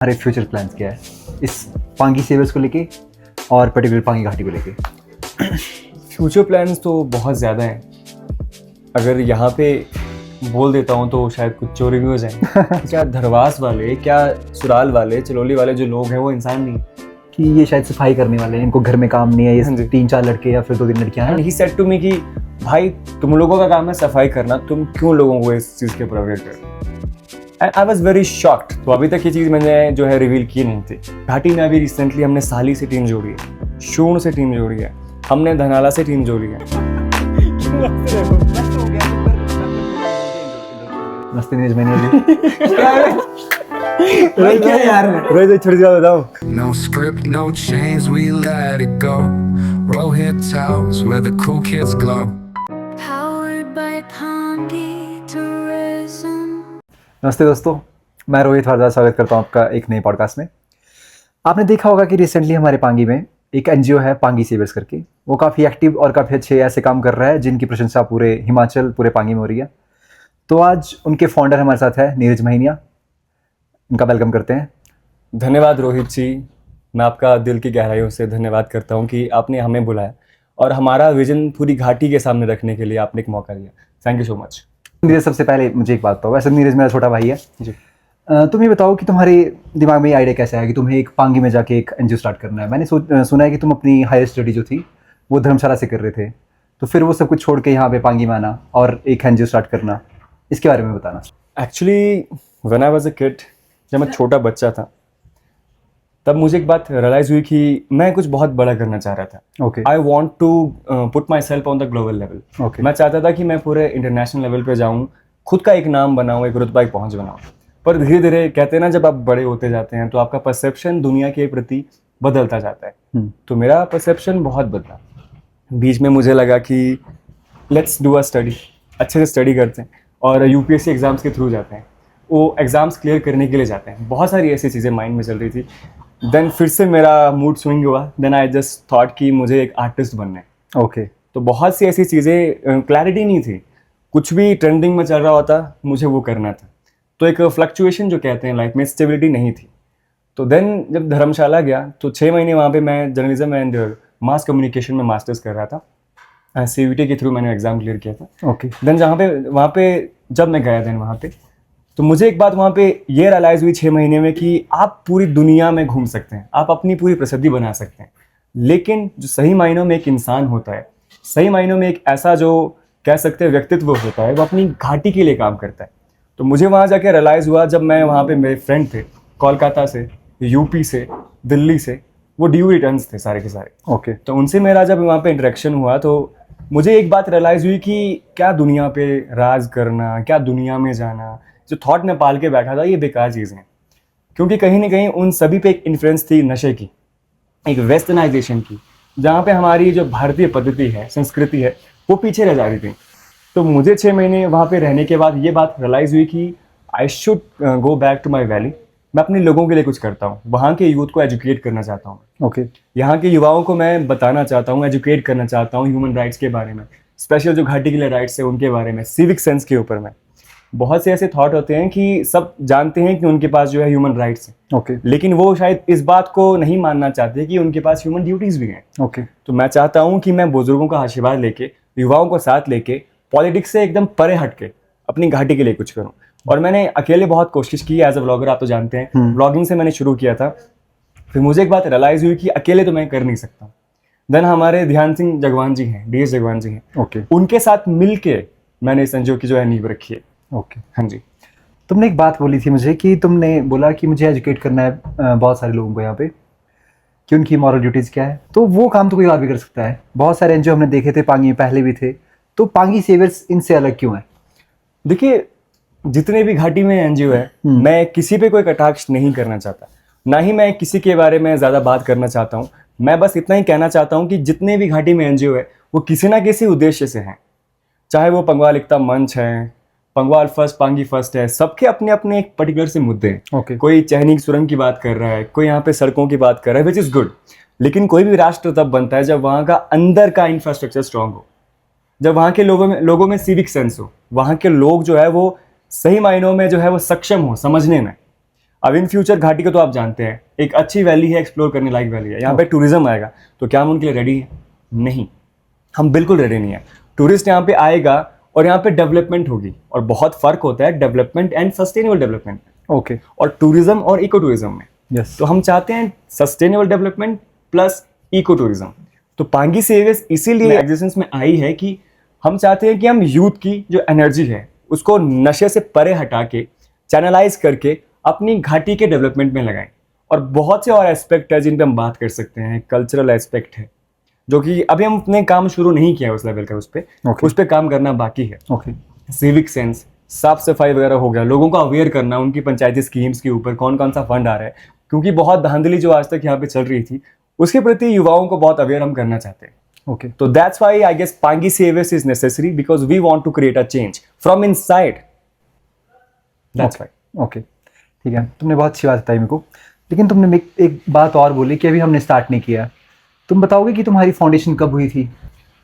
हमारे future plans क्या है इस पांगी सेवर्स को लेके और पर्टिकुलर पांगी घाटी को लेके? फ्यूचर प्लान्स तो बहुत ज़्यादा हैं। अगर यहाँ पे बोल देता हूँ तो शायद कुछ चोरी भी हो जाए। क्या धरवास वाले, क्या सुराल वाले, चलोली वाले जो लोग हैं वो इंसान नहीं। कि ये शायद सफाई करने वाले हैं, इनको घर में काम नहीं है, हाँ ये जी। 3-4 लड़के या फिर 2-3 लड़कियां हैं। And he said to me कि भाई तुम लोगों का काम है सफाई करना, तुम क्यों लोगों को इस चीज़ के प्रोवाइड कर। And I was very shocked. तो अभी तक ये चीज़ मैंने जो है रिवील की नहीं थी। घाटी में अभी रिसेंटली हमने साली से टीम जोड़ी है, शूण से टीम जोड़ी है, हमने धनाला से टीम जोड़ी है। नमस्ते नीरज, मैंने क्या यार रोहित छोड़ दिया बताओ। No script, no chains, we let it go. Roll hit towels where the cool kids glow. Powered by Pondy Tourism. नमस्ते दोस्तों, मैं रोहित भारद्वाज स्वागत करता हूँ आपका एक नए पॉडकास्ट में। आपने देखा होगा कि रिसेंटली हमारे पांगी में एक एनजीओ है पांगी सेवर्स करके। वो काफ़ी एक्टिव और काफ़ी अच्छे ऐसे काम कर रहा है जिनकी प्रशंसा पूरे हिमाचल, पूरे पांगी में हो रही है। तो आज उनके फाउंडर हमारे साथ है नीरज महिनिया। उनका वेलकम करते हैं। धन्यवाद रोहित जी, मैं आपका दिल की गहराइयों से धन्यवाद करता हूँ कि आपने हमें बुलाया और हमारा विजन पूरी घाटी के सामने रखने के लिए आपने एक मौका दिया। Thank you so much. Neeraj, सबसे पहले मुझे एक बात बताओ, वैसे नीरज मेरा छोटा भाई है जी। तुम ये बताओ कि तुम्हारे दिमाग में ये आइडिया कैसे आया कि तुम्हें एक पांगी में जाके एक एनजीओ स्टार्ट करना है? मैंने सुना है कि तुम अपनी हायर स्टडी जो थी वो धर्मशाला से कर रहे थे, तो फिर वो सब कुछ छोड़ के यहाँ पे पांगी में आना और एक एनजीओ स्टार्ट करना, इसके बारे में बताना। Actually when I was a kid, जब मैं छोटा बच्चा था तब मुझे एक बात रियलाइज़ हुई कि मैं कुछ बहुत बड़ा करना चाह रहा था। Okay I want to put myself on the global level. Okay मैं चाहता था कि मैं पूरे इंटरनेशनल लेवल पे जाऊँ, खुद का एक नाम बनाऊँ, एक रुतबा, एक पहुँच बनाऊँ। पर धीरे धीरे कहते हैं ना, जब आप बड़े होते जाते हैं तो आपका परसेप्शन दुनिया के प्रति बदलता जाता है। तो मेरा परसेप्शन बहुत बदला। बीच में मुझे लगा कि लेट्स डू अ स्टडी, अच्छे से स्टडी करते हैं और यूपीएससी एग्ज़ाम्स के थ्रू जाते हैं, वो एग्ज़ाम्स क्लियर करने के लिए जाते हैं। बहुत सारी ऐसी चीज़ें माइंड में चल रही थी। देन फिर से मेरा मूड स्विंग हुआ। देन आई जस्ट थॉट कि मुझे एक आर्टिस्ट बनना है। ओके तो बहुत सी ऐसी चीज़ें, क्लैरिटी नहीं थी, कुछ भी ट्रेंडिंग में चल रहा होता मुझे वो करना था। तो एक फ्लक्चुएशन जो कहते हैं लाइफ में, स्टेबिलिटी नहीं थी। तो देन जब धर्मशाला गया तो 6 महीने वहाँ पे मैं जर्नलिज्म एंड मास कम्युनिकेशन में मास्टर्स कर रहा था। सीवीटी के थ्रू मैंने एग्ज़ाम क्लियर किया था। ओके देन वहाँ पे जब मैं गया देन वहाँ पे तो मुझे एक बात वहाँ पे ये रियलाइज़ हुई 6 महीने में कि आप पूरी दुनिया में घूम सकते हैं, आप अपनी पूरी प्रसिद्धि बना सकते हैं, लेकिन जो सही मायनों में एक इंसान होता है, सही मायनों में एक ऐसा जो कह सकते हैं व्यक्तित्व होता है, वो अपनी घाटी के लिए काम करता है। तो मुझे वहाँ जाके रियलाइज़ हुआ, जब मैं वहाँ पे मेरे फ्रेंड थे कोलकाता से, यूपी से, दिल्ली से, वो ड्यू रिटर्न्स थे सारे के सारे। ओके तो उनसे मेरा जब वहाँ पे इंटरेक्शन हुआ तो मुझे एक बात रियलाइज़ हुई कि क्या दुनिया पे राज करना, क्या दुनिया में जाना, जो थॉट में पाल के बैठा था, ये बेकार चीज़ें हैं। क्योंकि कहीं ना कहीं उन सभी पे एक इन्फ्लुएंस थी नशे की, एक वेस्टर्नाइजेशन की, जहाँ पे हमारी जो भारतीय पद्धति है, संस्कृति है, वो पीछे रह जा रही थी। तो मुझे 6 महीने वहाँ पे रहने के बाद ये बात रियलाइज़ हुई कि I should go back to my valley. मैं अपने लोगों के लिए कुछ करता हूँ, वहाँ के यूथ को एजुकेट करना चाहता हूँ। ओके यहाँ के युवाओं को मैं बताना चाहता हूँ, एजुकेट करना चाहता हूँ ह्यूमन राइट्स के बारे में, स्पेशल जो घाटी के लिए राइट्स है उनके बारे में, सिविक सेंस के ऊपर में। बहुत से ऐसे थॉट होते हैं कि सब जानते हैं कि उनके पास जो है ह्यूमन राइट्स हैं, ओके लेकिन वो शायद इस बात को नहीं मानना चाहते कि उनके पास ह्यूमन ड्यूटीज़ भी हैं। ओके तो मैं चाहता हूँ कि मैं बुजुर्गों का आशीर्वाद लेके, युवाओं को साथ लेके, पॉलिटिक्स से एकदम परे हट के अपनी घाटी के लिए कुछ करूँ। और मैंने अकेले बहुत कोशिश की एज अ व्लॉगर, आप तो जानते हैं व्लॉगिंग से मैंने शुरू किया था। फिर मुझे एक बात रियलाइज़ हुई कि अकेले तो मैं कर नहीं सकता। देन हमारे ध्यान सिंह जगवान जी हैं, डीएस जगवान जी हैं, ओके उनके साथ मिल के मैंने इस एनजीओ की जो है नींव रखी है। ओके हाँ जी। तुमने एक बात बोली थी मुझे कि तुमने बोला कि मुझे एजुकेट करना है बहुत सारे लोगों को यहाँ पे कि उनकी मॉरल ड्यूटीज़ क्या है। तो वो काम तो कोई और भी कर सकता है। बहुत सारे एनजीओ हमने देखे थे पांगी में, पहले भी थे। तो पांगी सेवर्स इनसे अलग क्यों है? देखिए, जितने भी घाटी में एनजीओ है, मैं किसी पे कोई कटाक्ष नहीं करना चाहता, ना ही मैं किसी के बारे में ज़्यादा बात करना चाहता हूँ। मैं बस इतना ही कहना चाहता हूँ कि जितने भी घाटी में एनजीओ है वो किसी ना किसी उद्देश्य से हैं। चाहे वो पंगवाल एकता मंच है, पंगवाल फर्स्ट, पांगी फर्स्ट है, सबके अपने अपने एक पर्टिकुलर से मुद्दे हैं। ओके कोई चहनी सुरंग की बात कर रहा है, कोई यहाँ पे सड़कों की बात कर रहा है, विच इज़ गुड। लेकिन कोई भी राष्ट्र तब बनता है जब वहाँ का अंदर का इंफ्रास्ट्रक्चर स्ट्रांग हो, जब वहाँ के लोगों में सिविक सेंस हो, वहाँ के लोग जो है वो सही मायनों में जो है वो सक्षम हो समझने में। अब इन फ्यूचर घाटी को तो आप जानते हैं, एक अच्छी वैली है, एक्सप्लोर करने लायक वैली है, यहाँ पे टूरिज्म आएगा, तो क्या हम उनके लिए रेडी हैं? नहीं, हम बिल्कुल रेडी नहीं है। टूरिस्ट यहाँ पे आएगा और यहाँ पे डेवलपमेंट होगी, और बहुत फर्क होता है development and sustainable development okay, और टूरिज्म और इको टूरिज्म में। यस, तो हम चाहते हैं sustainable development plus eco tourism. तो पांगी सेवेस इसीलिए एग्जिस्टेंस में आई है कि हम चाहते हैं कि हम यूथ की जो एनर्जी है उसको नशे से परे हटा के चैनलाइज करके अपनी घाटी के डेवलपमेंट में लगाएं। और बहुत से और एस्पेक्ट है जिन पे हम बात कर सकते हैं, कल्चरल एस्पेक्ट है जो कि अभी हम अपने काम शुरू नहीं किया उस लेवल का, उस पे काम करना बाकी है। ओके, सिविक सेंस, साफ सफाई वगैरह हो गया, लोगों को अवेयर करना उनकी पंचायती स्कीम्स के ऊपर कौन कौन सा फंड आ रहा है, क्योंकि बहुत धांधली जो आज तक यहाँ पे चल रही थी उसके प्रति युवाओं को बहुत अवेयर हम करना चाहते हैं। ओके, तो that's why I guess Pangi सेवेस is necessary because we want to create a change from inside. That's why. Okay, ठीक है, तुमने बहुत अच्छी बात बताई मेरे को, लेकिन तुमने एक बात और बोली कि अभी हमने स्टार्ट नहीं किया। तुम बताओगे कि तुम्हारी फाउंडेशन कब हुई थी?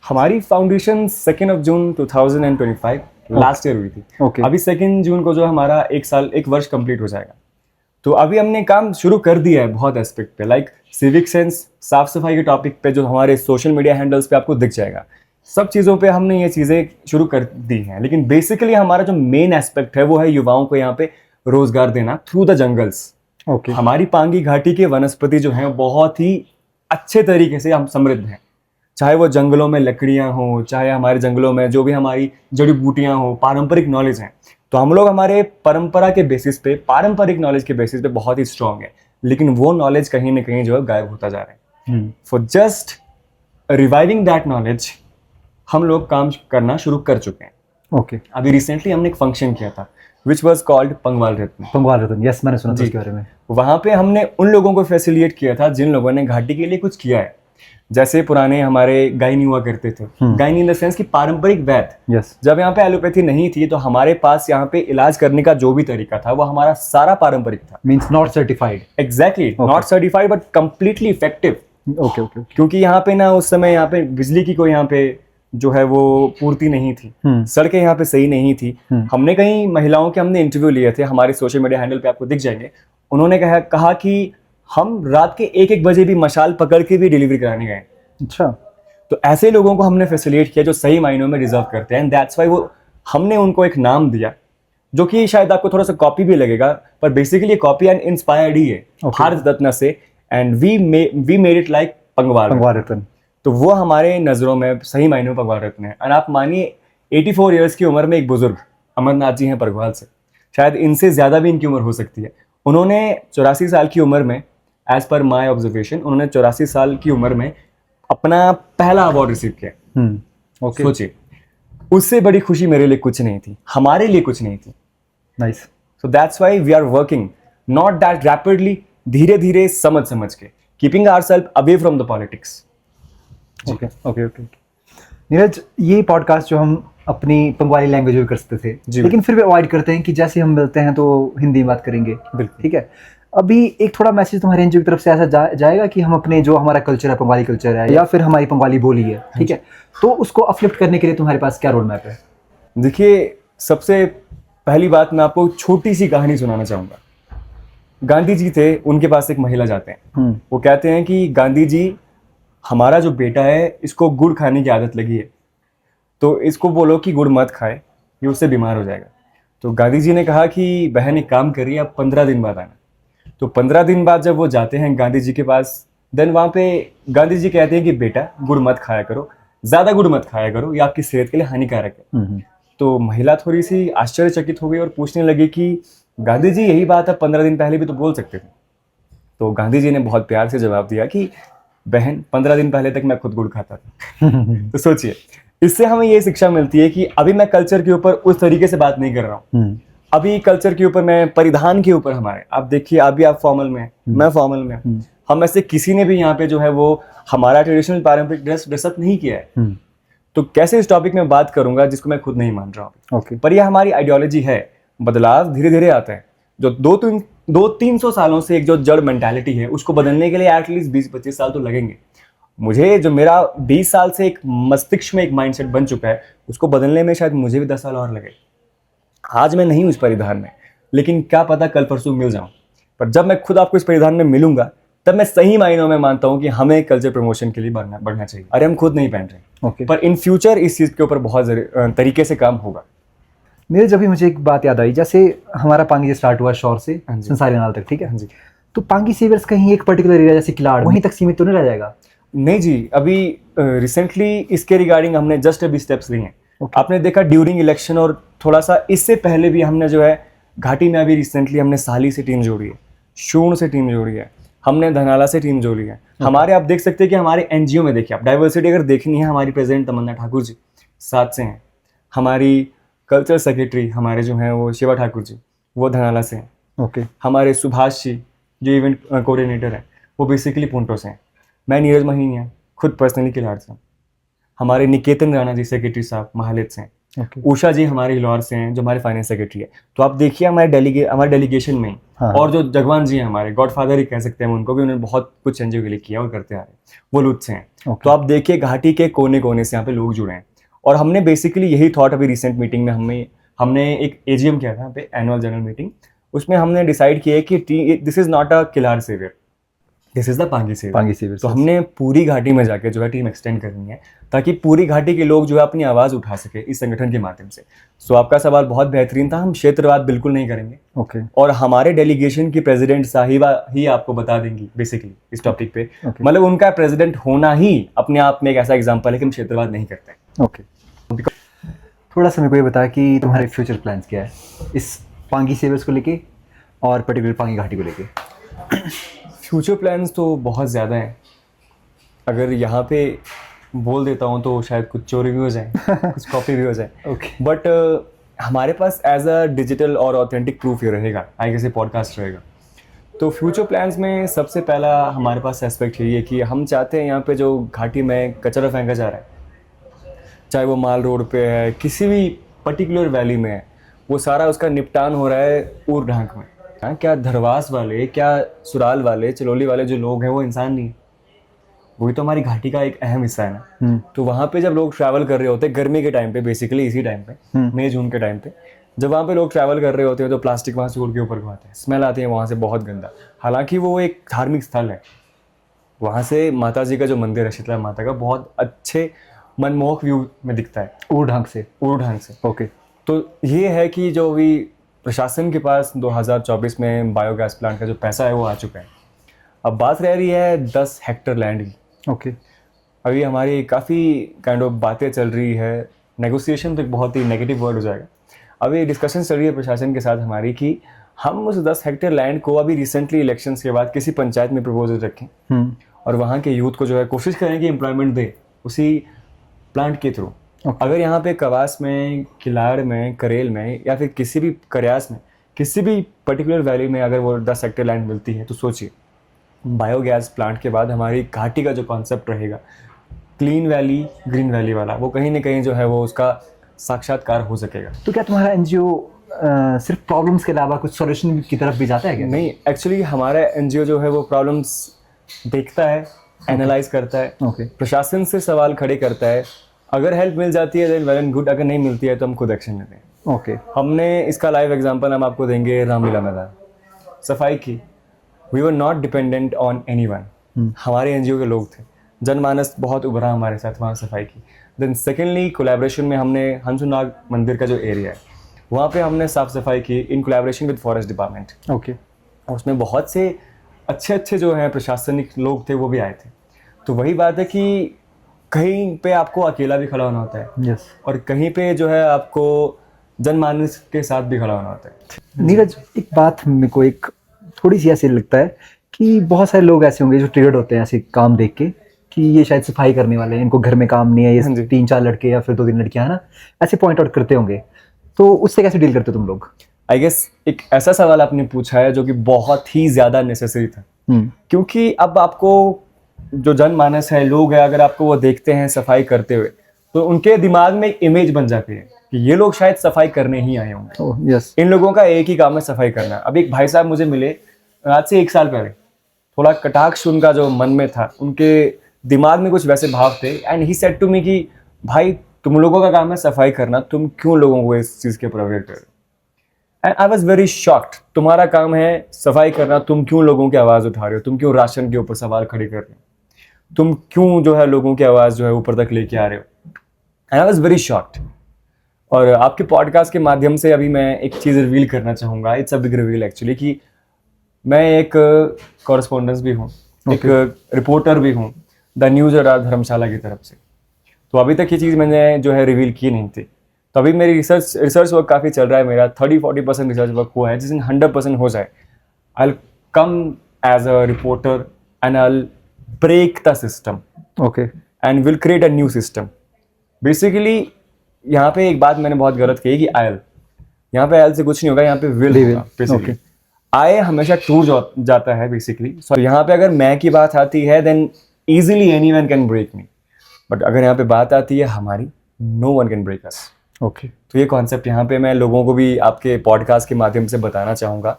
हमारी फाउंडेशन 2 जून 2025 लास्ट ईयर हुई थी। Okay. अभी 2 जून को जो हमारा एक वर्ष कंप्लीट हो जाएगा। तो अभी हमने काम शुरू कर दिया है बहुत एस्पेक्ट पे, लाइक सिविक सेंस, साफ सफाई के टॉपिक पे जो हमारे सोशल मीडिया हैंडल्स पे आपको दिख जाएगा, सब चीज़ों पे हमने ये चीज़ें शुरू कर दी हैं। लेकिन बेसिकली हमारा जो मेन एस्पेक्ट है वो है युवाओं को यहाँ पे रोजगार देना थ्रू द जंगल्स। ओके, हमारी पांगी घाटी के वनस्पति जो हैं बहुत ही अच्छे तरीके से हम समृद्ध हैं, चाहे वो जंगलों में लकड़ियां हो, चाहे हमारे जंगलों में जो भी हमारी जड़ी बूटियां हो, पारंपरिक नॉलेज हैं। तो हम लोग हमारे परंपरा के बेसिस पे, पारंपरिक नॉलेज के बेसिस पे बहुत ही स्ट्रांग है, लेकिन वो नॉलेज कहीं ना कहीं जो है गायब होता जा रहा है। For just reviving that knowledge हम लोग काम करना शुरू कर चुके हैं। ओके, अभी रिसेंटली हमने एक फंक्शन किया था which was called Pangwal Ratna. Pangwal Ratna, yes, मैंने सुना था इसके बारे में। वहां पे हमने उन लोगों को फैसिलिटेट किया था जिन लोगों ने घाटी के लिए कुछ किया है। जैसे पुराने हमारे गायनी हुआ करते थे, गायनी इन द सेंस की पारंपरिक वैद्य। यस, जब यहाँ पे एलोपैथी नहीं थी तो हमारे पास यहाँ पे इलाज करने का जो भी तरीका था वो हमारा सारा पारंपरिक था। Means not certified. Exactly, not certified but completely effective. Okay, okay, क्योंकि यहाँ पे ना उस समय यहाँ पे बिजली की कोई यहाँ पे जो है वो पूर्ति नहीं थी, सड़कें यहाँ पे सही नहीं थी। हमने कई महिलाओं के हमने इंटरव्यू लिए थे, हमारे सोशल मीडिया हैंडल पे आपको दिख जाएंगे। उन्होंने कहा कि हम रात के 1-1 बजे भी मशाल पकड़ के भी डिलीवरी कराने गए। अच्छा, तो ऐसे लोगों को हमने फैसिलिटेट किया जो सही मायनों में डिजर्व करते हैं। दैट्स वाई वो हमने उनको एक नाम दिया जो कि शायद आपको थोड़ा सा कॉपी भी लगेगा, पर बेसिकली कॉपी एंड इंस्पायर्ड ही है भारत रत्न से। And we made it like Pangwal Ratna. तो वो हमारे नज़रों में सही मायनों में पंगवाल रत्न है। और आप मानिए 84 ईयर्स की उम्र में एक बुजुर्ग अमरनाथ जी हैं परगवाल से, शायद इनसे ज़्यादा भी इनकी उम्र हो सकती है। उन्होंने 84 साल की उम्र में, एज पर माई ऑब्जर्वेशन, उन्होंने 84 साल की उम्र में अपना पहला अवार्ड रिसीव किया। ओके, सोचिए, उससे बड़ी खुशी मेरे लिए कुछ नहीं थी, हमारे लिए कुछ नहीं थी। Nice. So that's why we are working not that rapidly, धीरे धीरे समझ के, keeping ourself away from the politics. Okay, okay, okay. Neeraj, ये पॉडकास्ट जो हम अपनी पंगवाली लैंग्वेज में कर सकते थे, लेकिन फिर भी अवॉइड करते हैं कि जैसे हम मिलते हैं तो हिंदी में बात करेंगे। बिल्कुल, ठीक है। अभी एक थोड़ा मैसेज तुम्हारे एनजीओ की तरफ से ऐसा जाएगा कि हम अपने जो हमारा कल्चर है, पंगवाली कल्चर है, या फिर हमारी पंगवाली बोली है, ठीक है, तो उसको अपलिफ्ट करने के लिए तुम्हारे पास क्या रोड मैप है? देखिए, सबसे पहली बात मैं आपको छोटी सी कहानी सुनाना चाहूँगा। गांधी जी थे, उनके पास एक महिला जाते हैं, वो कहते हैं कि गांधी जी, हमारा जो बेटा है इसको गुड़ खाने की आदत लगी है, तो इसको बोलो कि गुड़ मत खाए, ये उससे बीमार हो जाएगा। तो गांधी जी ने कहा कि बहन एक काम करिए, आप 15 दिन बाद आना। तो 15 दिन बाद जब वो जाते हैं गांधी जी के पास, देन वहाँ पे गांधी जी कहते हैं कि बेटा गुड़ मत खाया करो, ज़्यादा गुड़ मत खाया करो, ये आपकी सेहत के लिए हानिकारक है। तो महिला थोड़ी सी आश्चर्यचकित हो गई और पूछने लगी कि गांधी जी यही बात आप 15 दिन पहले भी तो बोल सकते थे। तो गांधी जी ने बहुत प्यार से जवाब दिया कि बहन 15 दिन पहले तक मैं खुद गुड़ खाता था। तो सोचिए, इससे हमें ये शिक्षा मिलती है कि अभी मैं कल्चर के ऊपर उस तरीके से बात नहीं कर रहा हूँ। अभी कल्चर के ऊपर, मैं परिधान के ऊपर, हमारे आप देखिए, अभी आप फॉर्मल में, मैं फॉर्मल में, हम ऐसे किसी ने भी यहाँ पे जो है वो हमारा ट्रेडिशनल पारंपरिक ड्रेसअप नहीं किया है। तो कैसे इस टॉपिक में बात करूंगा जिसको मैं खुद नहीं मान रहा हूँ। ओके, पर यह हमारी आइडियोलॉजी है, बदलाव धीरे धीरे आता है। जो 200-300 सालों से एक जो जड़ मेंटालिटी है उसको बदलने के लिए एटलीस्ट 20-25 साल तो लगेंगे। मुझे जो मेरा 20 साल से एक मस्तिष्क में एक माइंडसेट बन चुका है, उसको बदलने में शायद मुझे भी 10 साल और लगे। आज मैं नहीं हूँ इस परिधान में, लेकिन क्या पता कल परसों मिल जाऊँ। पर जब मैं खुद आपको इस परिधान में मिलूंगा तब मैं सही मायनों में मानता हूँ कि हमें कल्चर प्रमोशन के लिए बढ़ना चाहिए। अरे हम खुद नहीं पहन रहे ओके। पर इन फ्यूचर इस चीज़ के ऊपर बहुत तरीके से काम होगा। मेरे जब भी मुझे एक बात याद आई, जैसे हमारा पांगी स्टार्ट हुआ शोर से हाँ जी। संसारी नाल तक, ठीक है हाँ जी। तो पांगी सेवर्स कहीं एक पर्टिकुलर एरिया जैसे किलाड़ वहीं तक सीमित तो नहीं रह जाएगा? नहीं जी, अभी रिसेंटली इसके रिगार्डिंग हमने जस्ट अभी स्टेप्स लिए हैं। Okay. आपने देखा ड्यूरिंग इलेक्शन और थोड़ा सा इससे पहले भी हमने जो है घाटी में अभी रिसेंटली हमने साली से टीम जोड़ी है, शूण से टीम जोड़ी है, हमने धनाला से टीम जोड़ी है। हमारे आप देख सकते हैं कि हमारे एनजीओ में देखिए आप डाइवर्सिटी अगर देखनी है, हमारी प्रेसिडेंट तमन्ना ठाकुर जी साथ से हैं, हमारी कल्चर सेक्रेटरी हमारे जो हैं वो शिवा ठाकुर जी वो धनाला से हैं, ओके। हमारे सुभाष जी जो इवेंट कोऑर्डिनेटर हैं वो बेसिकली पुंटो से हैं, मैं नीरज महीनिया खुद पर्सनली किलाड़ से हूँ, हमारे निकेतन राणा जी सेक्रेटरी साहब महालित से हैं, ओके। उषा जी हमारे हिलौर से हैं जो हमारे फाइनेंस सेक्रेटरी है। तो आप देखिए हमारे डेलीगेशन में ही हाँ। और जो जगवान जी हैं हमारे गॉडफादर ही कह सकते हैं उनको भी, उन्होंने बहुत कुछ एनजीओ के लिए किया और करते आ रहे हैं, वो लुत्फ से हैं। Okay. तो आप देखिए घाटी के कोने कोने से यहाँ पे लोग जुड़े हैं और हमने बेसिकली यही थॉट अभी रिसेंट मीटिंग में हमने एक एजीएम किया था यहाँ पे एनुअल जनरल मीटिंग, उसमें हमने डिसाइड किया कि this is not a Killar saviour, this is the Pangi saviour. तो हमने पूरी घाटी में जाके जो है टीम एक्सटेंड करनी है ताकि पूरी घाटी के लोग जो है अपनी आवाज़ उठा सके इस संगठन के माध्यम से। सो आपका सवाल बहुत बेहतरीन था, हम क्षेत्रवाद बिल्कुल नहीं करेंगे। ओके। और हमारे डेलीगेशन की प्रेसिडेंट साहिबा ही आपको बता देंगी बेसिकली इस टॉपिक पे। Okay. मतलब उनका प्रेसिडेंट होना ही अपने आप में एक ऐसा एग्जाम्पल है कि हम क्षेत्रवाद नहीं करते हैं। ओके। थोड़ा सा मेरे को ये बता कि तुम्हारे फ्यूचर प्लान्स क्या है इस पांगी सेवर्स को लेके और पर्टिकुलर पांगी घाटी को लेके? फ्यूचर प्लान्स तो बहुत ज़्यादा हैं, अगर यहाँ पे बोल देता हूँ तो शायद कुछ चोरी भी हो जाए कुछ कॉपी भी हो जाए। ओके। बट हमारे पास एज अ डिजिटल और ऑथेंटिक प्रूफ ये रहेगा, आई कैसे पॉडकास्ट रहेगा। तो फ्यूचर प्लान्स में सबसे पहला हमारे पास एस्पेक्ट यही है कि हम चाहते हैं यहाँ पे जो घाटी में कचरा फेंका जा रहा है, चाहे वो माल रोड पे है, किसी भी पर्टिकुलर वैली में है, वो सारा उसका निपटान हो रहा है ऊर ढांक में। हाँ, क्या धरवास वाले, क्या सुराल वाले, चलोली वाले जो लोग हैं वो इंसान नहीं, वही तो हमारी घाटी का एक अहम हिस्सा है ना। तो वहाँ पे जब लोग ट्रैवल कर रहे होते हैं गर्मी के टाइम पे, बेसिकली इसी टाइम पे मई जून के टाइम पे, जब वहाँ पे लोग ट्रैवल कर रहे होते हैं तो प्लास्टिक वहाँ से उड़ के ऊपर घुमाते हैं, स्मेल आती है वहाँ से बहुत गंदा। हालांकि वो एक धार्मिक स्थल है, वहाँ से माता जी का जो मंदिर है शीतला माता का बहुत अच्छे मनमोहक व्यू में दिखता है ऊर ढंग से। ऊर ढंग से। ओके। तो ये है कि जो भी प्रशासन के पास 2024 में बायोगैस प्लांट का जो पैसा है वो आ चुका है। अब बात रह रही है 10 हेक्टेयर लैंड की। ओके। अभी हमारी काफ़ी काइंड ऑफ बातें चल रही है, नेगोशिएशन तो एक बहुत ही नेगेटिव वर्ड हो जाएगा। अभी डिस्कशन चल रही है प्रशासन के साथ हमारी कि हम उस 10 हेक्टेयर लैंड को अभी रिसेंटली इलेक्शंस के बाद किसी पंचायत में प्रपोजल रखें और वहाँ के यूथ को जो है कोशिश करें कि एम्प्लॉयमेंट दे उसी प्लांट के थ्रू। अगर यहाँ पे कवास में, किलाड़ में, करेल में या फिर किसी भी करयास में, किसी भी पर्टिकुलर वैली में अगर वो 10 हेक्टेयर लैंड मिलती है तो सोचिए बायोगैस प्लांट के बाद हमारी घाटी का जो कॉन्सेप्ट रहेगा क्लीन वैली, ग्रीन वैली वाला, वो कहीं ना कहीं जो है वो उसका साक्षात्कार हो सकेगा। तो क्या तुम्हारा एनजीओ सिर्फ प्रॉब्लम्स के अलावा कुछ सॉल्यूशन की तरफ भी जाता है क्या? नहीं, एक्चुअली हमारा एनजीओ जो है वो प्रॉब्लम्स देखता है, एनालाइज करता है, ओके। प्रशासन से सवाल खड़े करता है, अगर हेल्प मिल जाती है देन वेल एंड गुड, अगर नहीं मिलती है तो हम खुद एक्शन लेते हैं। ओके। हमने इसका लाइव एग्जांपल हम आपको देंगे रामलीला मैदान, सफाई की, we were not dependent on anyone, हमारे एनजीओ के लोग थे, जनमानस बहुत उभरा हमारे साथ वहाँ सफाई की। देन सेकेंडली कोलैबोरेशन में हमने हंसुनाग मंदिर का जो एरिया है वहाँ पे हमने साफ सफाई की in collaboration with forest department. Okay. उसमें बहुत से अच्छे जो हैं प्रशासनिक लोग थे वो भी आए थे। तो वही बात है कि कहीं पे आपको अकेला भी खड़ा होना होता है, यस, और कहीं पे जो है आपको जनमानस के साथ भी खड़ा होना होता है। नीरज, एक बात मेरे को एक थोड़ी सी ऐसे लगता है कि बहुत सारे लोग ऐसे होंगे जो ट्रिगर्ड होते हैं ऐसे काम देख के कि ये शायद सफाई करने वाले हैं, इनको घर में काम नहीं है, हाँ ये जी। 3-4 लड़के या फिर 2-3 लड़कियां है ना, ऐसे पॉइंट आउट करते होंगे। तो उससे कैसे डील करते हो तुम लोग? आई गेस एक ऐसा सवाल आपने पूछा है जो कि बहुत ही ज़्यादा नेसेसरी था, क्योंकि अब आपको जो जनमानस है, लोग हैं, अगर आपको वो देखते हैं सफाई करते हुए तो उनके दिमाग में एक इमेज बन जाती है कि ये लोग शायद सफाई करने ही आए होंगे। Oh yes. इन लोगों का एक ही काम है सफाई करना। अब एक भाई साहब मुझे मिले आज से 1 साल पहले, थोड़ा कटाक्ष उनका जो मन में था, उनके दिमाग में कुछ वैसे भाव थे, and he said to me कि भाई तुम लोगों का काम है सफाई करना, तुम क्यों लोगों को इस चीज़ के ऊपर अवेयर कर रहे हो? And I was very shocked. तुम्हारा काम है सफाई करना, तुम क्यों लोगों की आवाज़ उठा रहे हो? तुम क्यों राशन के ऊपर सवाल खड़े कर रहे हो? तुम क्यों जो है लोगों की आवाज़ जो है ऊपर तक लेके आ रहे हो? And I was very shocked. और आपके पॉडकास्ट के माध्यम से अभी मैं एक चीज़ रिवील करना चाहूँगा, it's a big reveal actually, कि मैं एक कॉरेस्पॉन्डेंस भी हूँ, एक रिपोर्टर भी हूँ द न्यूज़ अड्डा धर्मशाला की तरफ से। तो अभी तक ये चीज़ मैंने जो है रिवील की नहीं थी। तो अभी मेरी रिसर्च वर्क काफ़ी चल रहा है, मेरा 30-40% रिसर्च वर्क हुआ है, जिसमें 100% हो जाए, I will come as a reporter and I will break the system okay and will create a new system. Basically यहाँ पे एक बात मैंने बहुत गलत कही कि आयल, यहाँ पे आयल से कुछ नहीं होगा, यहाँ पे विल होगा बेसिकली। आय हमेशा टूट जाता है बेसिकली। सो यहाँ पे अगर मैं की बात आती है then easily anyone can break me, but अगर यहाँ पे बात आती है हमारी, no one can break us. Okay तो ये कॉन्सेप्ट यहाँ पे मैं लोगों को भी आपके पॉडकास्ट के माध्यम से बताना चाहूँगा।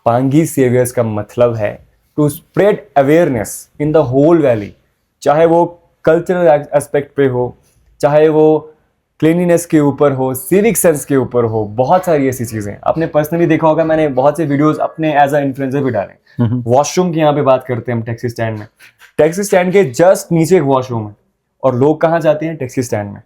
पांगी सेवियर्स का मतलब है to spread awareness in the whole valley, चाहे वो कल्चरल एस्पेक्ट पे हो, चाहे वो क्लीनिनेस के ऊपर हो, सिविक सेंस के ऊपर हो, बहुत सारी ऐसी चीज़ें। आपने पर्सनली देखा होगा, मैंने बहुत से वीडियोस अपने एज अ इन्फ्लुएंसर भी डाले। वॉशरूम की यहाँ पे बात करते हैं हम टैक्सी स्टैंड में, टैक्सी स्टैंड के जस्ट नीचे एक वॉशरूम है और लोग कहाँ जाते हैं? टैक्सी स्टैंड में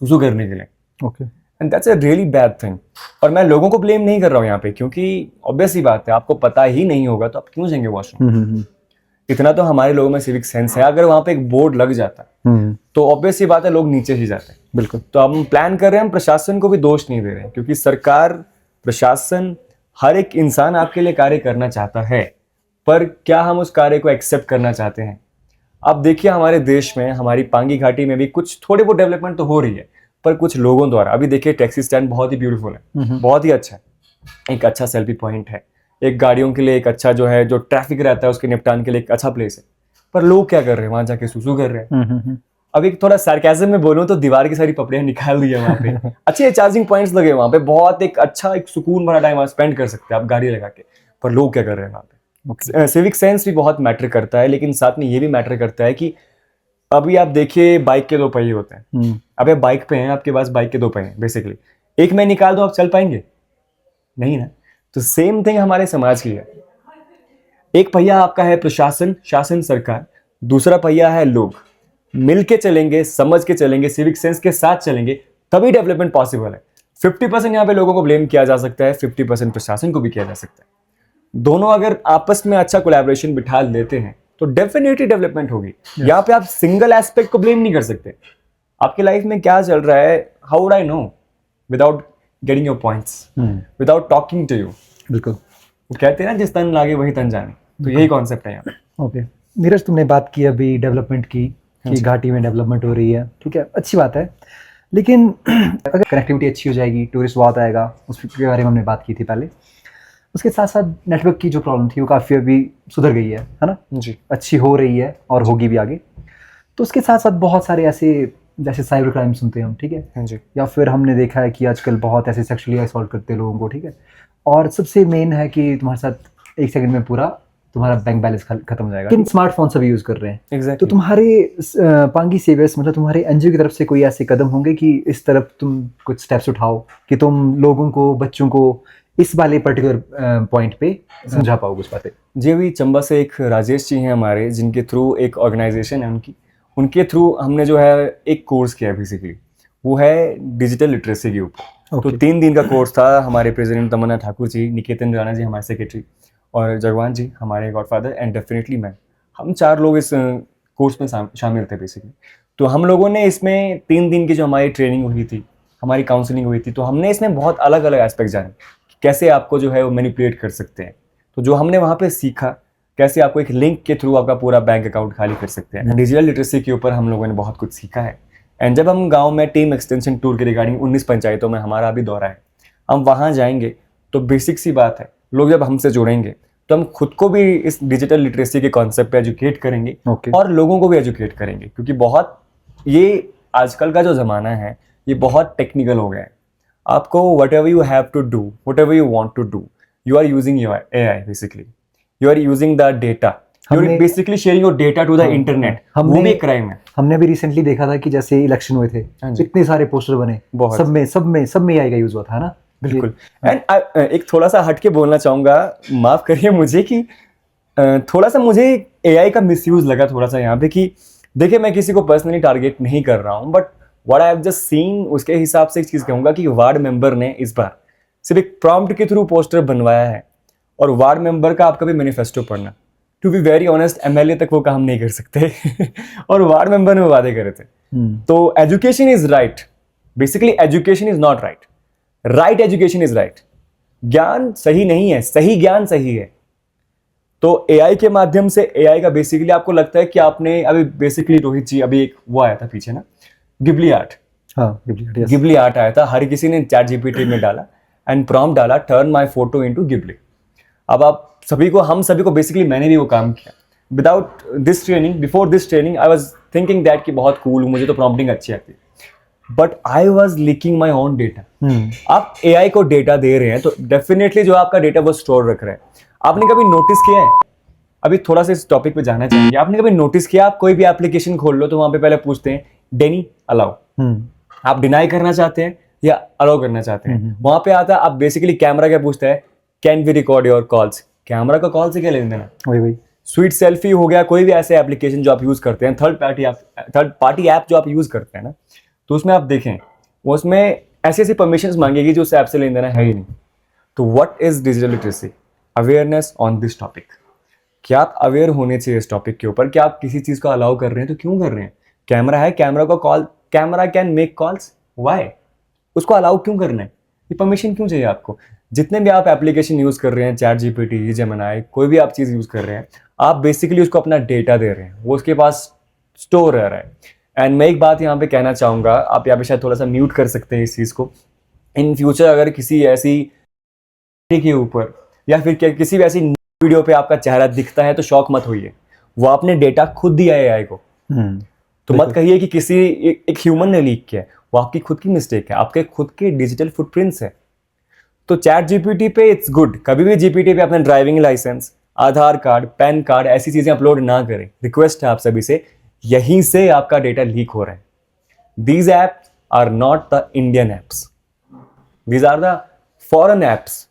सुसु करने के लिए। Okay and that's a really bad thing. और मैं लोगों को ब्लेम नहीं कर रहा हूँ यहाँ पे, क्योंकि ऑब्वियस ही बात है, आपको पता ही नहीं होगा तो आप क्यों जाएंगे वॉशरूम? इतना तो हमारे लोगों में सिविक सेंस है, अगर वहाँ पे एक बोर्ड लग जाता तो ऑब्वियस ही बात है लोग नीचे ही जाते हैं। बिल्कुल। तो हम प्लान कर रहे हैं, हम प्रशासन को भी दोष नहीं दे रहे हैं, क्योंकि सरकार, प्रशासन, हर एक इंसान आपके लिए कार्य करना चाहता है, पर क्या हम उस कार्य को एक्सेप्ट करना चाहते हैं? आप देखिए हमारे देश में, हमारी पांगी घाटी में भी कुछ थोड़ी बहुत डेवलपमेंट तो हो रही है, पर कुछ लोगों द्वारा। अभी देखिए टैक्सी स्टैंड बहुत ही ब्यूटीफुल है, बहुत ही अच्छा है, एक अच्छा सेल्फी पॉइंट है, एक गाड़ियों के लिए एक अच्छा जो है, जो ट्रैफिक रहता है उसके निपटान के लिए एक अच्छा प्लेस है, पर लोग क्या कर रहे हैं? वहां जाके सुसु कर रहे हैं। अब एक थोड़ा सार्केज्म में बोलूं तो दीवार की सारी पपड़ियां निकाल दी है वहां पे, अच्छे चार्जिंग पॉइंट्स लगे वहां पे, बहुत एक अच्छा एक सुकून भरा टाइम स्पेंड कर सकते हैं आप गाड़ी लगा के, पर लोग क्या कर रहे हैं वहां पे? सिविक सेंस भी बहुत मैटर करता है, लेकिन साथ में ये भी मैटर करता है कि अभी आप देखिए बाइक के 2 पहिए होते हैं, अब आप बाइक पे हैं, आपके पास बाइक के 2 पहिए हैं, बेसिकली एक में निकाल दो, आप चल पाएंगे? नहीं ना। तो सेम थिंग हमारे समाज की है, एक पहिया आपका है प्रशासन, शासन, सरकार, दूसरा पहिया है लोग। मिल के चलेंगे, समझ के चलेंगे, सिविक सेंस के साथ चलेंगे, तभी डेवलपमेंट पॉसिबल है। 50% यहाँ पे लोगों को ब्लेम किया जा सकता है, 50% प्रशासन को भी किया जा सकता है। दोनों अगर आपस में अच्छा कोलैबोरेशन बिठा लेते हैं तो डेफिनेटली डेवलपमेंट होगी। यहाँ पे आप सिंगल एस्पेक्ट को ब्लेम नहीं कर सकते। आपकी लाइफ में क्या चल रहा है, how would I know without getting your points, without talking to you? बिल्कुल। वो कहते हैं ना, जिस तन लागे वही तन जाने, तो यही कॉन्सेप्ट है यहाँ पे। ओके नीरज, तुमने बात की अभी डेवलपमेंट की, कि घाटी में डेवलपमेंट हो रही है, ठीक है, अच्छी बात है, लेकिन अगर कनेक्टिविटी अच्छी हो जाएगी, टूरिस्ट बहुत आएगा, उसके बारे में हमने बात की थी पहले, उसके साथ साथ नेटवर्क की जो प्रॉब्लम थी वो काफ़ी अभी सुधर गई है ना जी, अच्छी हो रही है और होगी भी आगे। तो उसके साथ साथ बहुत सारे ऐसे, जैसे साइबर क्राइम सुनते हैं हम, ठीक है, हाँ जी, या फिर हमने देखा है कि आजकल बहुत ऐसे सेक्सुअली असॉल्ट करते हैं लोगों को, ठीक है, और सबसे मेन है कि तुम्हारे साथ 1 सेकंड में पूरा तुम्हारा बैंक बैलेंस खत्म हो जाएगा, लेकिन स्मार्टफोन सभी यूज़ कर रहे हैं। एग्जैक्टली। तो तुम्हारे पांगी सेवियर्स, मतलब तुम्हारे एनजीओ की तरफ से कोई ऐसे कदम होंगे कि इस तरफ तुम कुछ स्टेप्स उठाओ कि तुम लोगों को, बच्चों को इस वाले पर्टिकुलर पॉइंट पे समझा पाओ कुछ बातें? जी, अभी चंबा से एक राजेश जी हैं हमारे, जिनके थ्रू एक ऑर्गेनाइजेशन है उनके थ्रू हमने जो है एक कोर्स किया है बेसिकली, वो है डिजिटल लिटरेसी के ऊपर। तो 3 दिन का कोर्स था। हमारे प्रेसिडेंट तमन्ना ठाकुर जी, निकेतन राणा जी हमारे सेक्रेटरी, और जगवान जी हमारे गॉडफादर, एंड डेफिनेटली मैं, हम 4 लोग इस कोर्स में शामिल थे बेसिकली। तो हम लोगों ने इसमें 3 दिन की जो हमारी ट्रेनिंग हुई थी, हमारी काउंसलिंग हुई थी, तो हमने इसमें बहुत अलग अलग एस्पेक्ट जाने, कैसे आपको जो है वो मैनिपुलेट कर सकते हैं। तो जो हमने वहाँ पे सीखा, कैसे आपको एक लिंक के थ्रू आपका पूरा बैंक अकाउंट खाली कर सकते हैं, डिजिटल लिटरेसी के ऊपर हम लोगों ने बहुत कुछ सीखा है। एंड जब हम गांव में टीम एक्सटेंशन टूर के रिगार्डिंग 19 पंचायतों में हमारा अभी दौरा है, हम वहाँ जाएंगे तो बेसिक सी बात है, लोग जब हमसे जुड़ेंगे तो हम खुद को भी इस डिजिटल लिटरेसी के कॉन्सेप्ट पे एजुकेट करेंगे, और लोगों को भी एजुकेट करेंगे, क्योंकि बहुत ये आजकल का जो ज़माना है ये बहुत टेक्निकल हो गया है। आपको whatever you have to do, whatever you want to do, you are using your AI basically. You are using the data. You are basically sharing your data to the internet. वो भी एक crime है। हमने भी recently देखा था कि जैसे इलेक्शन हुए थे, इतने सारे पोस्टर बने, सब में AI का यूज हुआ था ना। बिल्कुल। एंड एक थोड़ा सा हट के बोलना चाहूँगा, माफ़ करिए मुझे कि थोड़ा सा मुझे एआई का मिसयूज़ लगा थोड़ा सा यहाँ पे कि देखिए मैं किसी को पर्सनली टारगेट नहीं कर रहा हूँ, but what I have just seen उसके हिसाब से एक चीज़ कहूँगा कि वार्ड मेंबर ने इस बार सिर्फ एक प्रॉम्प्ट के थ्रू पोस्टर बनवाया है, और वार्ड मेंबर का आप कभी मैनिफेस्टो पढ़ना, to be very honest MLA तक वो काम नहीं कर सकते और वार्ड मेंबर ने वादे करे थे। तो education is right, basically education is not right, right education is right. ज्ञान सही नहीं है, सही ज्ञान सही है। तो एआई के माध्यम से, एआई का बेसिकली आपको लगता है कि आपने अभी बेसिकली रोहित जी अभी एक वो आया था पीछे ना, गिबली आर्ट, हाँ yes. गिबली आर्ट आया था, हर किसी ने चैट जीपीटी में डाला एंड प्रॉम्प्ट डाला turn my photo into Ghibli. अब आप सभी को, हम सभी को बेसिकली, मैंने भी वो काम किया without this training, before this training I was thinking that कि बहुत कूल हूँ, मुझे तो प्रॉम्प्टिंग अच्छी आती है, but I was leaking my own data. आप एआई को डेटा दे रहे हैं तो डेफिनेटली जो आपका डेटा वो स्टोर रख रहे हैं। आपने कभी नोटिस किया है, अभी थोड़ा सा इस टॉपिक पे जाना चाहेंगे, आपने कभी नोटिस किया, आप कोई भी एप्लीकेशन खोल लो तो वहां पे पहले पूछते हैं डेनी अलाउ, आप डिनाई करना चाहते हैं या अलाउ करना चाहते हैं। वहां पे आता है, आप बेसिकली कैमरा क्या पूछता है, can we record your calls, camera का कॉल से क्या लेना देना। वही स्वीट सेल्फी हो गया, कोई भी ऐसे एप्लीकेशन जो आप यूज करते हैं, थर्ड पार्टी ऐप जो आप यूज करते हैं ना, तो उसमें आप देखें वो उसमें ऐसी ऐसी परमिशंस मांगेगी जो उस ऐप से लेना देना है ही नहीं। तो what is digital literacy, awareness on this topic. क्या आप अवेयर होने चाहिए इस टॉपिक के ऊपर कि आप किसी चीज को अलाउ कर रहे हैं तो क्यों कर रहे हैं। कैमरा है, कैमरा को call, camera can make calls, why, उसको अलाउ क्यों करना है, ये परमिशन क्यों चाहिए आपको। जितने भी आप एप्लीकेशन यूज कर रहे हैं, चैट जीपीटी, जेमिनी, कोई भी आप चीज यूज कर रहे हैं, आप बेसिकली उसको अपना डेटा दे रहे हैं, वो उसके पास स्टोर रह रहा है। एंड मैं एक बात यहाँ पे कहना चाहूंगा, आप यहाँ पे शायद थोड़ा सा म्यूट कर सकते हैं इस चीज को, इन फ्यूचर अगर किसी ऐसी के ऊपर या फिर किसी भी ऐसी वीडियो पे आपका चेहरा दिखता है तो शॉक मत होइए, वो आपने डेटा खुद दिया है एआई को। तो मत कहिए कि किसी एक ह्यूमन ने लीक किया है, वो आपकी खुद की मिस्टेक है, आपके खुद के डिजिटल फुटप्रिंट्स है। तो चैट जीपीटी पे इट्स गुड, कभी भी जीपीटी पे अपना ड्राइविंग लाइसेंस, आधार कार्ड, पैन कार्ड, ऐसी चीजें अपलोड ना करें। रिक्वेस्ट है आप सभी से, यहीं से आपका डेटा लीक हो रहा है। These apps are not the Indian apps, these are the foreign apps,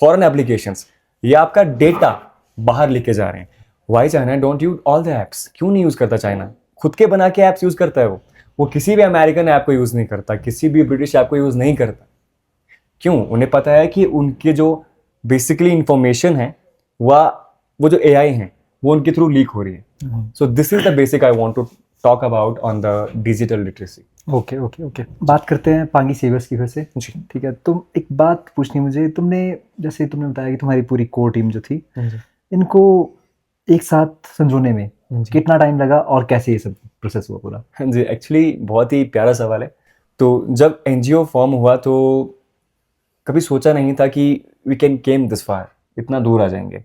foreign applications. ये आपका डेटा बाहर लेके जा रहे हैं। Why China don't use all the apps, क्यों नहीं यूज करता चाइना, खुद के बना के एप्स यूज करता है वो किसी भी अमेरिकन ऐप को यूज नहीं करता, किसी भी ब्रिटिश ऐप को यूज नहीं करता। क्यों, उन्हें पता है कि उनके जो बेसिकली इंफॉर्मेशन है वो जो एआई है वो उनके थ्रू लीक हो रही है। So this is the basic I want to talk about on the digital literacy. Okay बात करते हैं पांगी सेवर्स की फिर से। ठीक है, तुम एक बात पूछनी मुझे, जैसे तुमने बताया कि तुम्हारी पूरी कोर टीम जो थी, इनको एक साथ संजोने में कितना टाइम लगा और कैसे ये सब प्रोसेस हुआ पूरा। हाँ जी, एक्चुअली बहुत ही प्यारा सवाल है। तो जब एनजीओ फॉर्म हुआ तो कभी सोचा नहीं था कि we can came this far, इतना दूर आ जाएंगे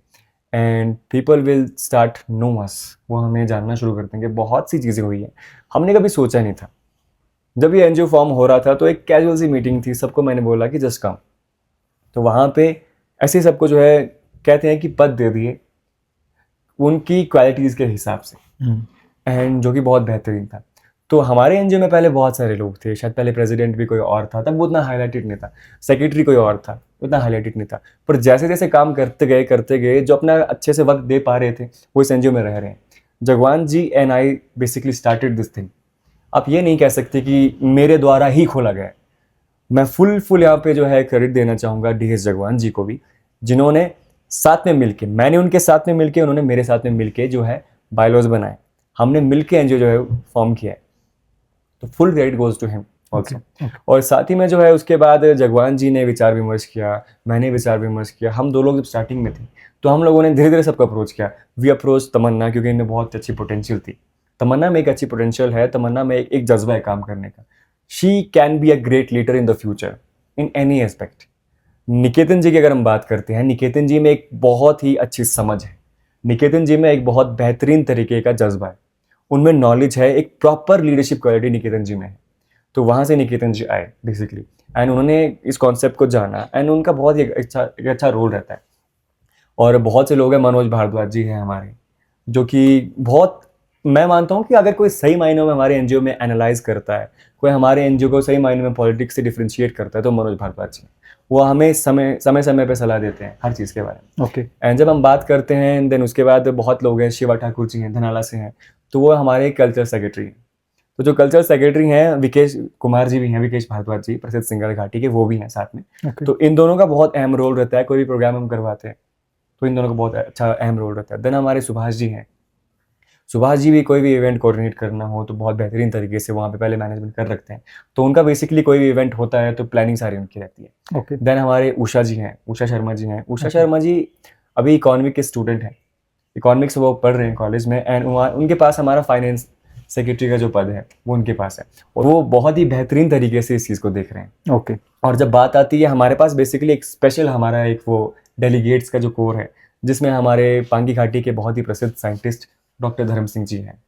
and people will start know us, वो हमें जानना शुरू कर देंगे। बहुत सी चीज़ें हुई हैं, हमने कभी सोचा नहीं था। जब ये एनजीओ फॉर्म हो रहा था तो एक कैजुअल सी मीटिंग थी, सबको मैंने बोला कि जस्ट कम। तो वहाँ पे ऐसे सबको जो है कहते हैं कि पद दे दिए उनकी क्वालिटीज़ के हिसाब से, एंड जो कि बहुत बेहतरीन था। तो हमारे एनजीओ में पहले बहुत सारे लोग थे, शायद पहले प्रेसिडेंट भी कोई और था, तब वो उतना हाईलाइटेड नहीं था, सेक्रेटरी कोई और था, उतना हाईलाइटेड नहीं था। पर जैसे जैसे काम करते गए जो अपना अच्छे से वक्त दे पा रहे थे वो इस एनजीओ में रह रहे हैं। Jagwan ji and I basically started this thing. आप ये नहीं कह सकते कि मेरे द्वारा ही खोला गया है। मैं फुल यहाँ पे जो है क्रेडिट देना चाहूँगा डीएस जगवान जी को भी, जिन्होंने साथ में मिलके, मैंने उनके साथ में मिलके, उन्होंने मेरे साथ में मिलके जो है बायलॉज बनाए, हमने मिलके एनजीओ जो है फॉर्म किया है। तो full credit goes to him also. और साथ ही में जो है उसके बाद जगवान जी ने विचार विमर्श किया, मैंने विचार विमर्श किया। हम दो लोग जब स्टार्टिंग में थे तो हम लोगों ने धीरे धीरे सबको अप्रोच किया। वी अप्रोच तमन्ना, क्योंकि इनमें बहुत अच्छी पोटेंशियल थी। तमन्ना में एक अच्छी पोटेंशियल है, तमन्ना में एक जज्बा है काम करने का। She can be a great leader in the future in any aspect. Niketan ji की अगर हम बात करते हैं, निकेतन जी में एक बहुत ही अच्छी समझ है, निकेतन जी में एक बहुत बेहतरीन तरीके का जज्बा है, उनमें नॉलेज है, एक प्रॉपर लीडरशिप क्वालिटी निकेतन जी में है। तो वहाँ से निकेतन जी आए बेसिकली, एंड उन्होंने इस कॉन्सेप्ट को जाना, एंड उनका बहुत ही अच्छा रोल रहता है। और बहुत से लोग हैं, मनोज भारद्वाज जी हैं हमारे, जो कि बहुत, मैं मानता हूँ कि अगर कोई सही मायनों में हमारे एनजीओ में एनालाइज करता है, कोई हमारे एनजीओ को सही मायनों में पॉलिटिक्स से डिफ्रेंशिएट करता है तो मनोज भारद्वाज जी। वो हमें समय समय पे सलाह देते हैं हर चीज़ के बारे में। ओके एंड जब हम बात करते हैं देन उसके बाद बहुत लोग हैं, शिवा ठाकुर जी हैं, धनाला से हैं, तो वो हमारे कल्चर सेक्रेटरी हैं। तो जो कल्चर सेक्रेटरी हैं विकेश कुमार जी भी हैं, विकेश भारद्वाज जी प्रसिद्ध सिंगर घाटी के, वो भी हैं साथ में। ओके तो इन दोनों का बहुत अहम रोल रहता है, कोई भी प्रोग्राम हम करवाते हैं तो इन दोनों का बहुत अच्छा अहम रोल रहता है। देन हमारे सुभाष जी हैं, सुभाष जी भी कोई भी इवेंट कोऑर्डिनेट करना हो तो बहुत बेहतरीन तरीके से वहाँ पे पहले मैनेजमेंट कर रखते हैं, तो उनका बेसिकली कोई भी इवेंट होता है तो प्लानिंग सारी उनकी रहती है। ओके देन हमारे उषा जी हैं, उषा शर्मा जी हैं। उषा शर्मा जी अभी इकोनॉमिक के स्टूडेंट हैं, इकोनॉमिक्स वो पढ़ रहे हैं कॉलेज में, एंड उनके पास हमारा फाइनेंस सेक्रेटरी का जो पद है वो उनके पास है, और वो बहुत ही बेहतरीन तरीके से इस चीज़ को देख रहे हैं। ओके और जब बात आती है हमारे पास बेसिकली एक स्पेशल हमारा एक वो डेलीगेट्स का जो कोर है, जिसमें हमारे पांगी घाटी के बहुत ही प्रसिद्ध साइंटिस्ट डॉक्टर धर्म सिंह जी हैं,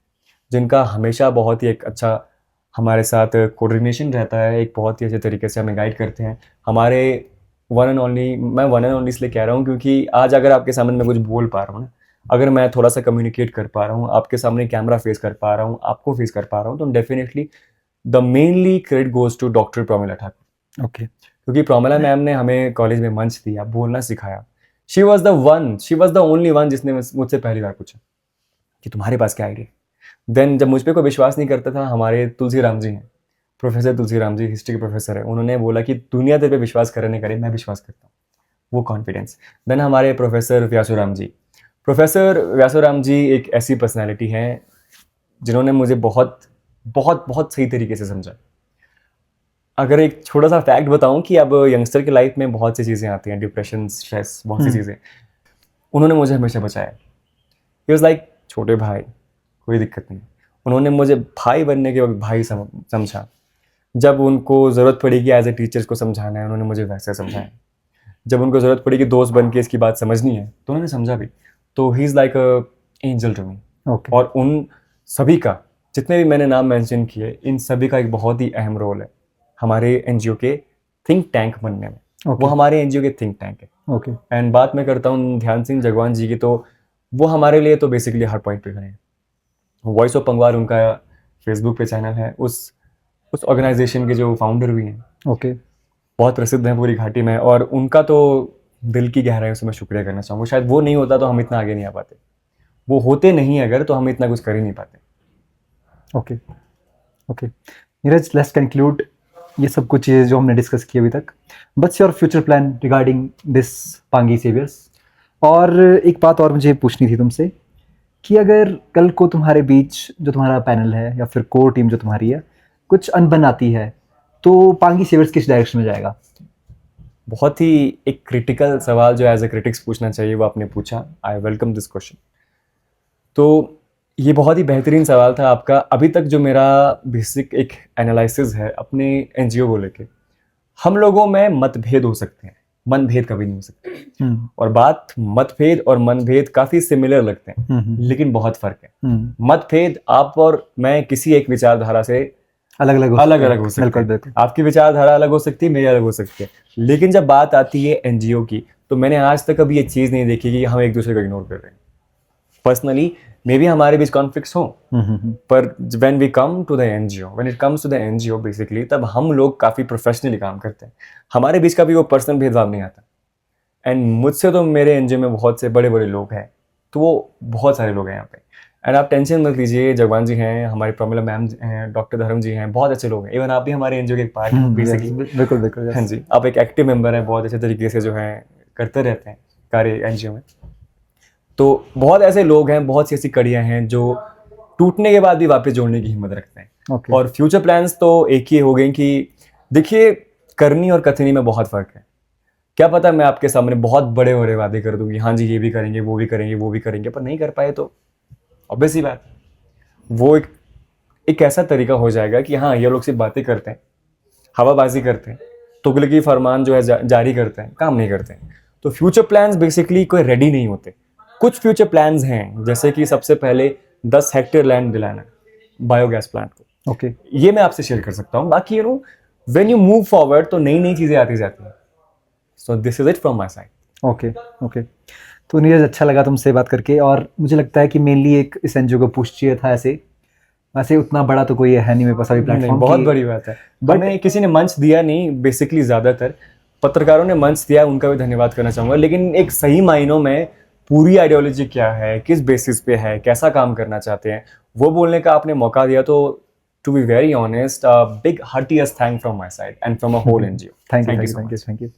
जिनका हमेशा बहुत ही एक अच्छा हमारे साथ कोऑर्डिनेशन रहता है, एक बहुत ही अच्छे तरीके से हमें गाइड करते हैं। हमारे वन एंड ओनली, मैं वन एंड ओनली इसलिए कह रहा हूँ क्योंकि आज अगर आपके सामने मैं कुछ बोल पा रहा हूँ ना, अगर मैं थोड़ा सा कम्युनिकेट कर पा रहा हूँ, आपके सामने कैमरा फेस कर पा रहा हूँ, आपको फेस कर पा रहा हूँ, तो definitely the mainly credit goes to doctor Promila Thakur. Okay क्योंकि प्रोमिला मैम ने हमें कॉलेज में मंच दिया, बोलना सिखाया। She was the only one जिसने मुझसे पहली बार पूछा कि तुम्हारे पास क्या आइडिया। देन जब मुझ पर कोई विश्वास नहीं करता था, हमारे तुलसी राम जी हैं, प्रोफेसर तुलसी राम जी हिस्ट्री के प्रोफेसर है, उन्होंने बोला कि दुनिया तेरे पे विश्वास करे नहीं करे, मैं विश्वास करता हूँ, वो कॉन्फिडेंस। देन हमारे प्रोफेसर व्यासोराम जी एक ऐसी पर्सनैलिटी हैं जिन्होंने मुझे बहुत बहुत बहुत सही तरीके से समझा। अगर एक छोटा सा फैक्ट बताऊं कि अब यंगस्टर की लाइफ में बहुत सी चीज़ें आती हैं, डिप्रेशन, स्ट्रेस, बहुत सी चीज़ें, उन्होंने मुझे हमेशा बचाया। ही वॉज लाइक छोटे भाई, कोई दिक्कत नहीं। उन्होंने मुझे भाई बनने के वक्त भाई समझा। जब उनको ज़रूरत पड़ेगी एज ए टीचर्स को समझाना है, उन्होंने मुझे वैसे समझाया। जब उनको ज़रूरत पड़ेगी दोस्त बन के इसकी बात समझनी है तो उन्होंने समझा भी। तो he is like a angel to me. Okay और उन सभी का, जितने भी मैंने नाम मेंशन किए, इन सभी का एक बहुत ही अहम रोल है हमारे एनजीओ के थिंक टैंक बनने में। वो हमारे एनजीओ के थिंक टैंक है। ओके एंड बात मैं करता हूँ ध्यान सिंह जगवान जी की, तो वो हमारे लिए तो बेसिकली हर पॉइंट पे खड़े हैं। वॉइस ऑफ पंगवार उनका फेसबुक पे चैनल है, उस ऑर्गेनाइजेशन के जो फाउंडर भी हैं, ओके बहुत प्रसिद्ध हैं पूरी घाटी में, और उनका तो दिल की गहराइयों से मैं शुक्रिया करना चाहूँगा। शायद वो नहीं होता तो हम इतना आगे नहीं आ पाते, वो होते नहीं अगर तो हम इतना कुछ कर ही नहीं पाते। Okay okay Neeraj, let's conclude ये सब कुछ चीज़ें जो हमने डिस्कस की अभी तक। What's your future plan regarding this Pangi saviours? और एक बात और मुझे पूछनी थी तुमसे कि अगर कल को तुम्हारे बीच जो तुम्हारा पैनल है या फिर कोर टीम जो तुम्हारी है कुछ अनबन आती है तो पांगी सेवियर्स किस डायरेक्शन में जाएगा? बहुत ही एक क्रिटिकल सवाल जो एज ए क्रिटिक्स पूछना चाहिए वो आपने पूछा। I welcome this question. तो ये बहुत ही बेहतरीन सवाल था आपका। अभी तक जो मेरा बेसिक एक एनालिसिस है अपने एनजीओ को लेके, हम लोगों में मतभेद हो सकते हैं, मनभेद कभी नहीं हो सकते। और बात मतभेद और मनभेद काफ़ी सिमिलर लगते हैं, लेकिन बहुत फ़र्क है। मतभेद आप और मैं किसी एक विचारधारा से अलग अलग हो सकते हैं। बिल्कुल। आपकी विचारधारा अलग हो सकती है, मेरी अलग हो सकती है, लेकिन जब बात आती है एनजीओ की तो मैंने आज तक कभी ये चीज़ नहीं देखी कि हम एक दूसरे को इग्नोर कर रहे हैं। पर्सनली मे बी हमारे बीच कॉन्फ्लिक्ट्स हों, पर when we come to the NGO, when it comes to the NGO basically, तब हम लोग काफ़ी प्रोफेशनली काम करते हैं। हमारे बीच का भी वो पर्सनल भेदभाव नहीं आता। एंड मुझसे तो मेरे एनजीओ में बहुत से बड़े बड़े लोग हैं, तो वो बहुत सारे लोग हैं यहाँ पे। एंड आप टेंशन मत लीजिए, जगवान जी हैं, हमारी प्रोमिला मैम हैं, डॉक्टर धर्म जी हैं, बहुत अच्छे लोग हैं। इवन आप भी हमारे एनजीओ के एक पार्ट हैं बेसिकली। बिल्कुल। हाँ जी, आप एक एक्टिव मेंबर हैं, बहुत अच्छे तरीके से जो है करते रहते हैं कार्य एनजीओ में। तो बहुत ऐसे लोग हैं, बहुत सी ऐसी कड़ियाँ हैं जो टूटने के बाद भी वापस जोड़ने की हिम्मत रखते हैं। और फ्यूचर प्लान्स तो एक ही हो गए कि देखिए, करनी और कथनी में बहुत फ़र्क है। क्या पता मैं आपके सामने बहुत बड़े बड़े वादे कर दूंगी, हाँ जी ये भी करेंगे, वो भी करेंगे, वो भी करेंगे, पर नहीं कर पाए तो ऑब्वियस ही बात, वो एक ऐसा तरीका हो जाएगा कि हाँ ये लोग सिर्फ बातें करते हैं, हवाबाजी करते हैं, तुगलकी फरमान जो है जारी करते हैं, काम नहीं करते हैं। तो फ्यूचर प्लान्स बेसिकली कोई रेडी नहीं होते। कुछ फ्यूचर प्लान्स हैं, जैसे कि सबसे पहले 10 हेक्टेयर लैंड दिलाना बायोगैस प्लांट को। ओके, ये मैं आपसे शेयर कर सकता हूँ। बाकी व्हेन यू मूव फॉरवर्ड तो नई नई चीज़ें आती जाती हैं। सो this is it from my side. Okay. तो नीरज, अच्छा लगा तुमसे बात करके, और मुझे लगता है कि मेनली एक इस एनजीओ को पुश चाहिए था। वैसे उतना बड़ा तो कोई है नहीं मेरे पास अभी प्लेटफॉर्म। बहुत बड़ी बात है, बट किसी ने मंच दिया नहीं बेसिकली ज़्यादातर, पत्रकारों ने मंच दिया है, उनका भी धन्यवाद करना चाहूँगा, लेकिन एक सही मायनों में पूरी आइडियोलॉजी क्या है, किस बेसिस पे है, कैसा काम करना चाहते हैं, वो बोलने का आपने मौका दिया। तो to be very honest, big heartiest thank from my side and from a whole NGO. Thank you so thank you much. Thank you.